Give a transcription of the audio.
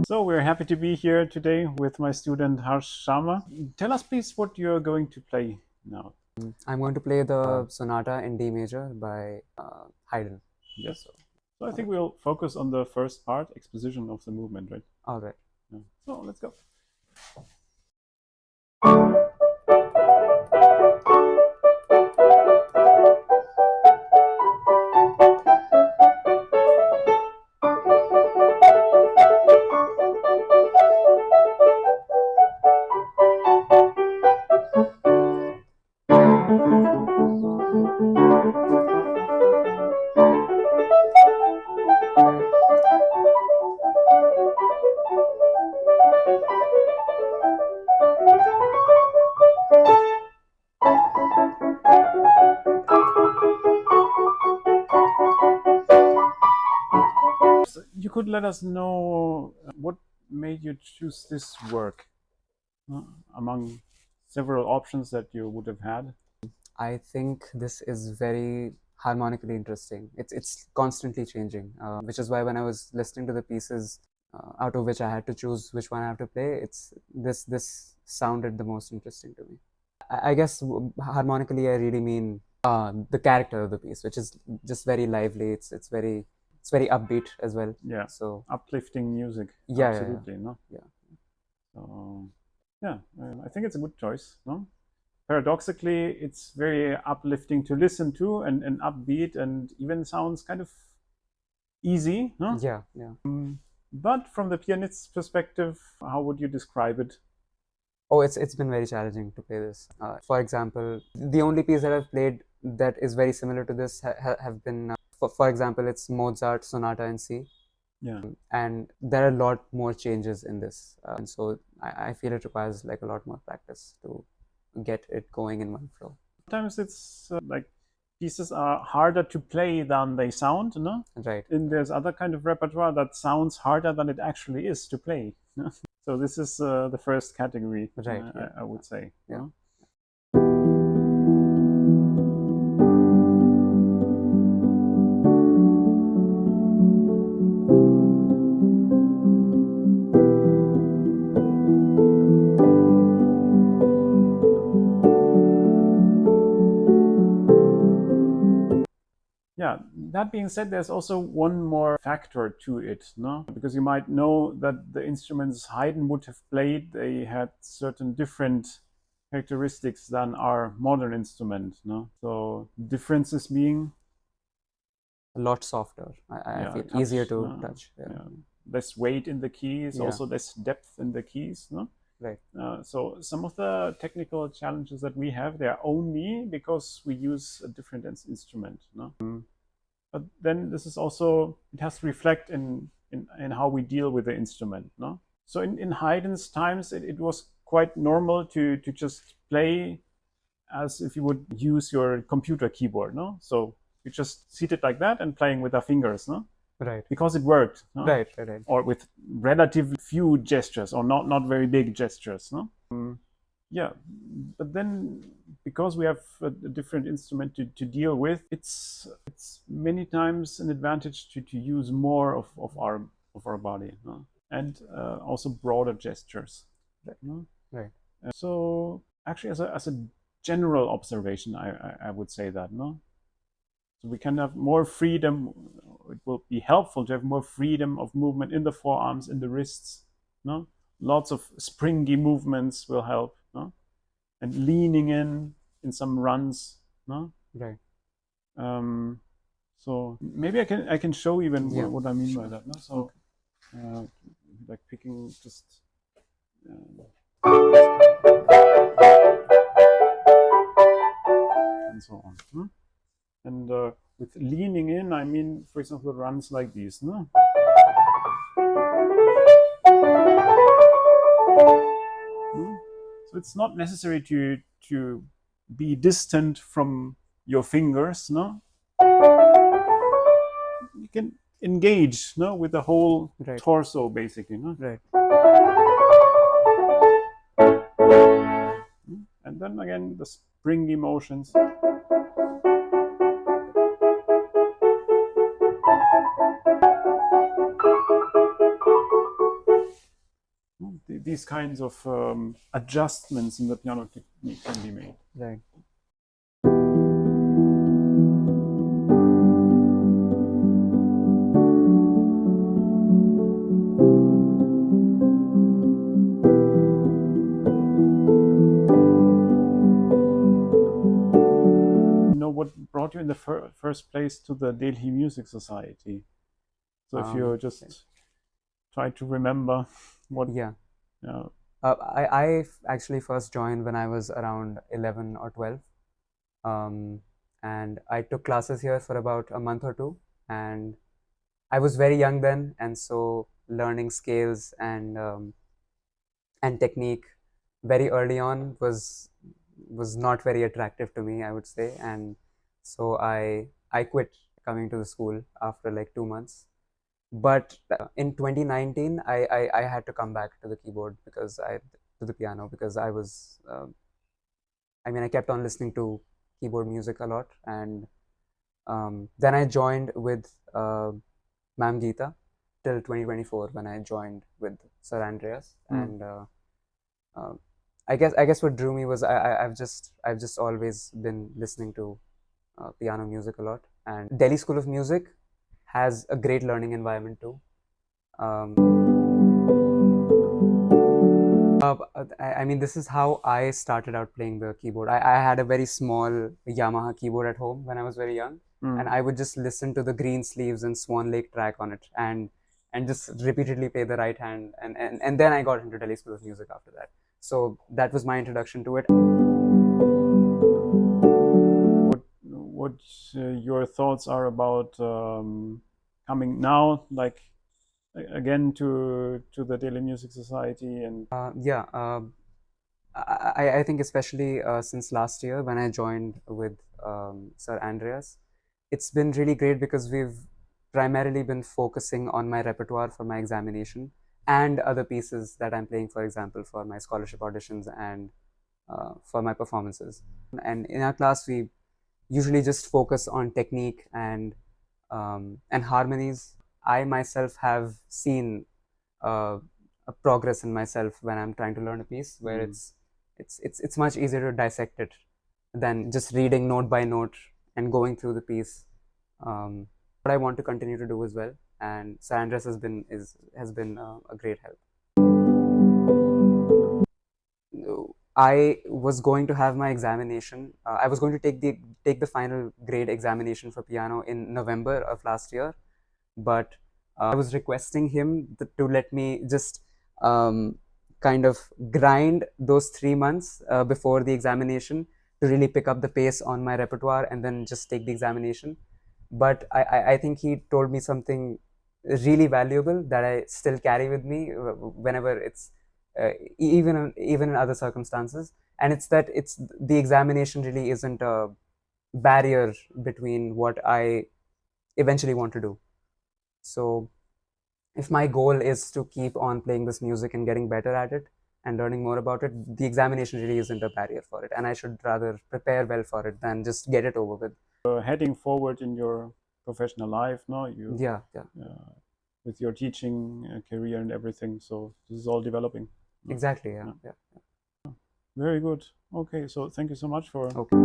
So we're happy to be here today with my student Harsh Sharma. Tell us please what you're going to play now. I'm going to play the Sonata in D major by Haydn. Yes. So I think we'll focus on the first part, exposition of the movement, right? All right. Yeah. So let's go. You could let us know what made you choose this work among several options that you would have had. I think this is very harmonically interesting. It's constantly changing, which is why when I was listening to the pieces out of which I had to choose which one I have to play, it's this sounded the most interesting to me. I guess harmonically I really mean the character of the piece, which is just very lively. It's very upbeat as well. Yeah. So Uplifting music. yeah, Absolutely. yeah, No. yeah. So yeah, I think it's a good choice. No. Paradoxically, it's very uplifting to listen to and upbeat, and even sounds kind of easy. No? Yeah, yeah. But from the pianist's perspective, how would you describe it? Oh, it's been very challenging to play this. For example, the only piece that I've played that is very similar to this have been, for example, it's Mozart Sonata in C, Yeah. and there are a lot more changes in this, and so I feel it requires like a lot more practice to get it going in one flow. Sometimes it's like pieces are harder to play than they sound, no? Right. And there's other kind of repertoire that sounds harder than it actually is to play. No? So this is the first category, Right. Yeah. I would say. Yeah. No? Yeah, that being said, there's also one more factor to it, no? Because you might know that the instruments Haydn would have played, they had certain different characteristics than our modern instrument, no? So differences being A lot softer. I yeah, feel touch, easier to no? touch. Yeah. Yeah. Less weight in the keys, Yeah. also less depth in the keys, no? Right. So some of the technical challenges that we have, they are only because we use a different instrument, no? But then this is also, it has to reflect in how we deal with the instrument, no? So in Haydn's times, it was quite normal to just play as if you would use your computer keyboard, no? So you just sit it like that and playing with our fingers, no? Right. Because it worked, no? Right. Right. Right. Or with relatively few gestures, or not very big gestures, no? Yeah, but then because we have a different instrument to deal with, it's many times an advantage to use more of our body, no? And also broader gestures, no? Right. So actually, as a general observation, I would say that, no. So we can have more freedom. It will be helpful to have more freedom of movement in the forearms, in the wrists, no. Lots of springy movements will help, no. And leaning in some runs, no? Right. So maybe I can show even Yeah. what I mean by that, no? So like picking just and so on, hmm? And with leaning in, I mean, for example, runs like these, no? So it's not necessary to be distant from your fingers, no? You can engage, no, with the whole Right. torso, basically, no? Right. And then again, the springy motions. these kinds of adjustments in the piano technique can be made. Right. What brought you in the first place to the Delhi Music Society? So if you just try to remember what. Yeah. Yeah. I actually first joined when I was around 11 or 12. And I took classes here for about a month or two. And I was very young then. And so learning scales and technique very early on was not very attractive to me, I would say. And so I quit coming to the school after like 2 months. But in 2019, I had to come back to the keyboard to the piano because I was, I kept on listening to keyboard music a lot. And then I joined with Ma'am Geeta till 2024 when I joined with Sir Andreas. And I guess what drew me was I've just always been listening to piano music a lot. And Delhi School of Music has a great learning environment too. This is how I started out playing the keyboard. I had a very small Yamaha keyboard at home when I was very young, and I would just listen to the Green Sleeves and Swan Lake track on it, and just repeatedly play the right hand, and then I got into Delhi School of Music after that. So that was my introduction to it. What your thoughts are about coming now, like again to the Delhi Music Society? And I think especially since last year when I joined with Sir Andreas, it's been really great because we've primarily been focusing on my repertoire for my examination and other pieces that I'm playing, for example, for my scholarship auditions and for my performances. And in our class, we usually just focus on technique and harmonies. I myself have seen a progress in myself when I'm trying to learn a piece where it's much easier to dissect it than just reading note by note and going through the piece. What I want to continue to do as well, and Sir Andreas has been a great help. I was going to have my examination. I was going to take the final grade examination for piano in November of last year, but I was requesting him to let me just kind of grind those 3 months before the examination to really pick up the pace on my repertoire and then just take the examination. But I think he told me something really valuable that I still carry with me whenever it's even in other circumstances, and it's that the examination really isn't a barrier between what I eventually want to do. So if my goal is to keep on playing this music and getting better at it and learning more about it, the examination really isn't a barrier for it, and I should rather prepare well for it than just get it over with. Heading forward in your professional life, no? Yeah. With your teaching career and everything, so this is all developing. Exactly. Yeah. Very good. Okay, so thank you so much for. Okay.